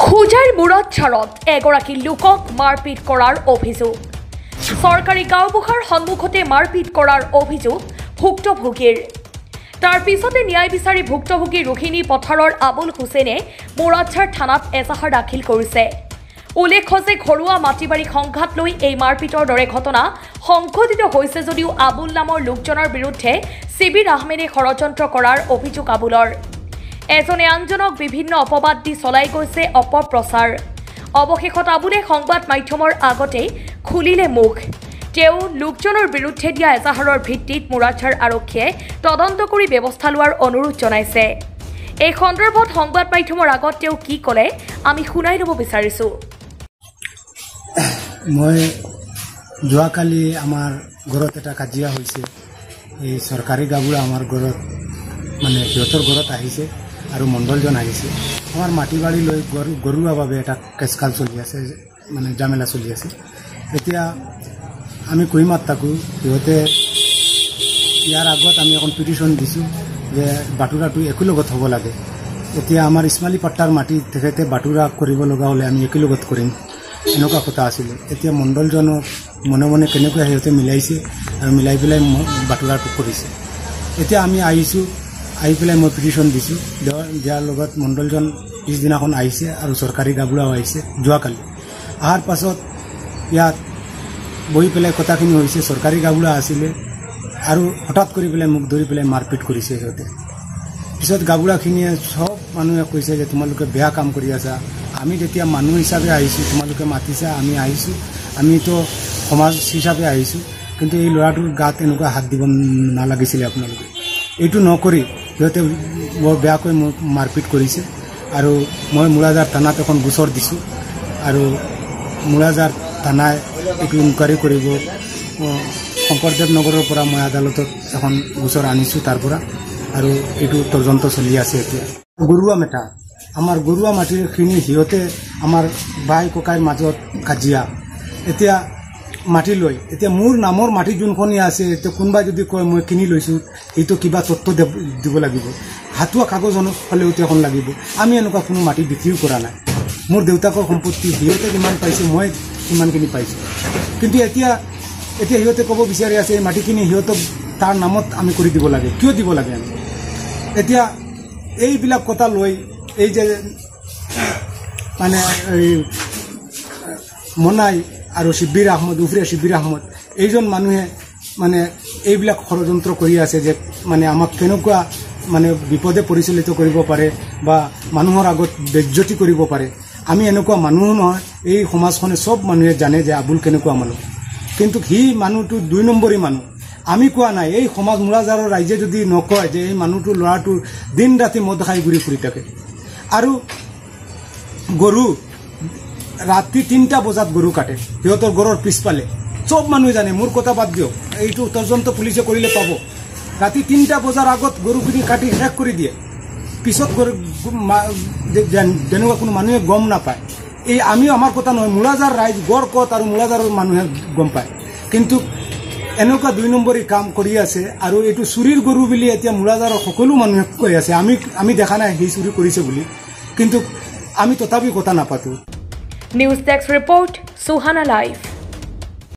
খুজাইৰ মুৰাদছাৰত এগৰাকী লোকক মাৰপিট কৰাৰ অভিযোগ। চৰকাৰী গাঁওবুঢ়াৰ সন্মুখতে মাৰপিট কৰাৰ অভিযোগ ভুক্তভোগীৰ। তাৰ পিছতে ন্যায় বিচাৰি ভুক্তভোগী ৰোহিণী পথাৰৰ আবুল হুছেইনে মুৰাদছাৰ থানাত এজাহাৰ দাখিল কৰিছে। উল্লেখ্য যে ঘৰুৱা মাটিবাৰী সংঘাত লৈ এই মাৰপিটৰ দৰে ঘটনা সংঘটিত হৈছে যদিও আবুল নামৰ লোকজনৰ বিৰুদ্ধে শিবিৰ আহমেদে ষড়যন্ত্ৰ কৰাৰ অভিযোগ আবুলৰ। এজনে আনজনক বিভিন্ন অপবাদ দি চলাই গৈছে অপপ্ৰচাৰ। অৱশেষত আবুলে সংবাদ মাধ্যমৰ আগতেই খুলিলে মুখ। তেওঁ লোকজনৰ বিৰুদ্ধে দিয়া এজাহাৰৰ ভিত্তিত মুৰাদছাৰ আৰক্ষীয়ে তদন্ত কৰি ব্যৱস্থা লোৱাৰ অনুৰোধ জনাইছে। এই সন্দৰ্ভত সংবাদ মাধ্যমৰ আগত তেওঁ কি ক'লে আমি শুনাই ল'ব বিচাৰিছোঁ। মই যোৱাকালি আমাৰ ঘৰত এটা কাজিয়া হৈছে। এই চৰকাৰী গাঁওবুঢ়া আমাৰ ঘৰত মানে সিহঁতৰ ঘৰত আহিছে আৰু মণ্ডলজন আহিছে। আমাৰ মাটি বাৰী লৈ গৰুৱাভাৱে এটা কেচকাল চলি আছে, মানে জামেলা চলি আছে। এতিয়া আমি কৈমাত থাকোঁ, সিহঁতে ইয়াৰ আগত আমি এখন পিটিশ্যন দিছোঁ যে বাটুৰাটো একেলগত হ'ব লাগে। এতিয়া আমাৰ ইছমাইলী পাট্টাৰ মাটি তেখেতে বাটুৰা কৰিব লগা হ'লে আমি একেলগত কৰিম, এনেকুৱা কথা আছিলে। এতিয়া মণ্ডলজনক মনে মনে কেনেকৈ সিহঁতে মিলাইছে আৰু মিলাই পেলাই বাটুৰাটো কৰিছে। এতিয়া আমি আহিছোঁ, আহি পেলাই মই পিটিশ্যন দিছোঁ, দিয়াৰ লগত মণ্ডলজন পিছদিনাখন আহিছে আৰু চৰকাৰী গাঁওবুঢ়াও আহিছে যোৱাকালি। অহাৰ পাছত ইয়াত বহি পেলাই কথাখিনি হৈছে। চৰকাৰী গাঁওবুঢ়া আছিলে আৰু হঠাৎ কৰি পেলাই মোক ধৰি পেলাই মাৰপিট কৰিছে সিহঁতে। পিছত গাঁওবুঢ়াখিনিয়ে চব মানুহে কৈছে যে তোমালোকে বেয়া কাম কৰি আছা। আমি তেতিয়া মানুহ হিচাপে আহিছোঁ, তোমালোকে মাতিছা, আমি আহিছোঁ, আমিতো সমাজ হিচাপে আহিছোঁ, কিন্তু এই ল'ৰাটোৰ গাত এনেকুৱা হাত দিব নালাগিছিলে আপোনালোকে। এইটো নকৰি সিহঁতে বৰ বেয়াকৈ মোক মাৰপিট কৰিছে আৰু মই মুৰাজাৰ থানাত এখন গোচৰ দিছোঁ আৰু মুৰাজাৰ থানাই এইটো ইনকুৱাৰী কৰিব। শংকৰদেৱ নগৰৰ পৰা মই আদালতত এখন গোচৰ আনিছোঁ তাৰ পৰা, আৰু এইটো তদন্ত চলি আছে। এতিয়া গৰুৱা মেটা, আমাৰ গৰুৱা মাটিখিনি সিহঁতে আমাৰ ভাই ককাইৰ মাজত কাজিয়া। এতিয়া মাটি লৈ, এতিয়া মোৰ নামৰ মাটি যোনখনি আছে, এতিয়া কোনোবাই যদি কয় মই কিনি লৈছোঁ, এইটো কিবা তথ্য দিব লাগিব, হাতুৱা কাগজ হ'লেও এখন লাগিব। আমি এনেকুৱা কোনো মাটি বিক্ৰীও কৰা নাই। মোৰ দেউতাকৰ সম্পত্তি সিহঁতে যিমান পাইছে মই সিমানখিনি পাইছোঁ। কিন্তু এতিয়া সিহঁতে ক'ব বিচাৰি আছে এই মাটিখিনি সিহঁতক তাৰ নামত আমি কৰি দিব লাগে। কিয় দিব লাগে আমি? এতিয়া এইবিলাক কথা লৈ এই যে মানে মনাই আৰু শিবিৰ আহমদ, উফৰিয়া শিবিৰ আহমদ, এইজন মানুহে মানে এইবিলাক ষড়যন্ত্ৰ কৰি আছে যে মানে আমাক কেনেকুৱা মানে বিপদে পৰিচালিত কৰিব পাৰে বা মানুহৰ আগত বেজ্জতি কৰিব পাৰে। আমি এনেকুৱা মানুহ নহয়। এই সমাজখনে চব মানুহে জানে যে আবুল কেনেকুৱা মানুহ, কিন্তু সি মানুহটো 2 নম্বৰী মানুহ। আমি কোৱা নাই। এই সমাজ মুৰাজাৰৰ ৰাইজে যদি নকয় যে এই মানুহটো ল'ৰাটো দিন ৰাতি মদ খাই ঘূৰি ফুৰি থাকে আৰু গৰু ৰাতি 3টা বজাত গৰু কাটে সিহঁতৰ ঘৰৰ পিছফালে, চব মানুহে জানে। মোৰ কথা বাদ দিয়ক, এইটো তদন্ত পুলিচে কৰিলে পাব। ৰাতি 3টা বজাৰ আগত গৰুখিনি কাটি শেষ কৰি দিয়ে। পিছত যেনেকুৱা কোনো মানুহে গম নাপায়। এই আমি আমাৰ কথা নহয়, মুৰাজাৰ ৰাইজ গড় ক'ত আৰু মুৰাজাৰৰ মানুহে গম পায়। কিন্তু এনেকুৱা 2 নম্বৰী কাম কৰি আছে আৰু এইটো চুৰিৰ গৰু বুলি এতিয়া মুৰাজাৰৰ সকলো মানুহে কৈ আছে। আমি দেখা নাই সি চুৰি কৰিছে বুলি, কিন্তু আমি তথাপি কথা নাপাতো। News desk report, Suhana live.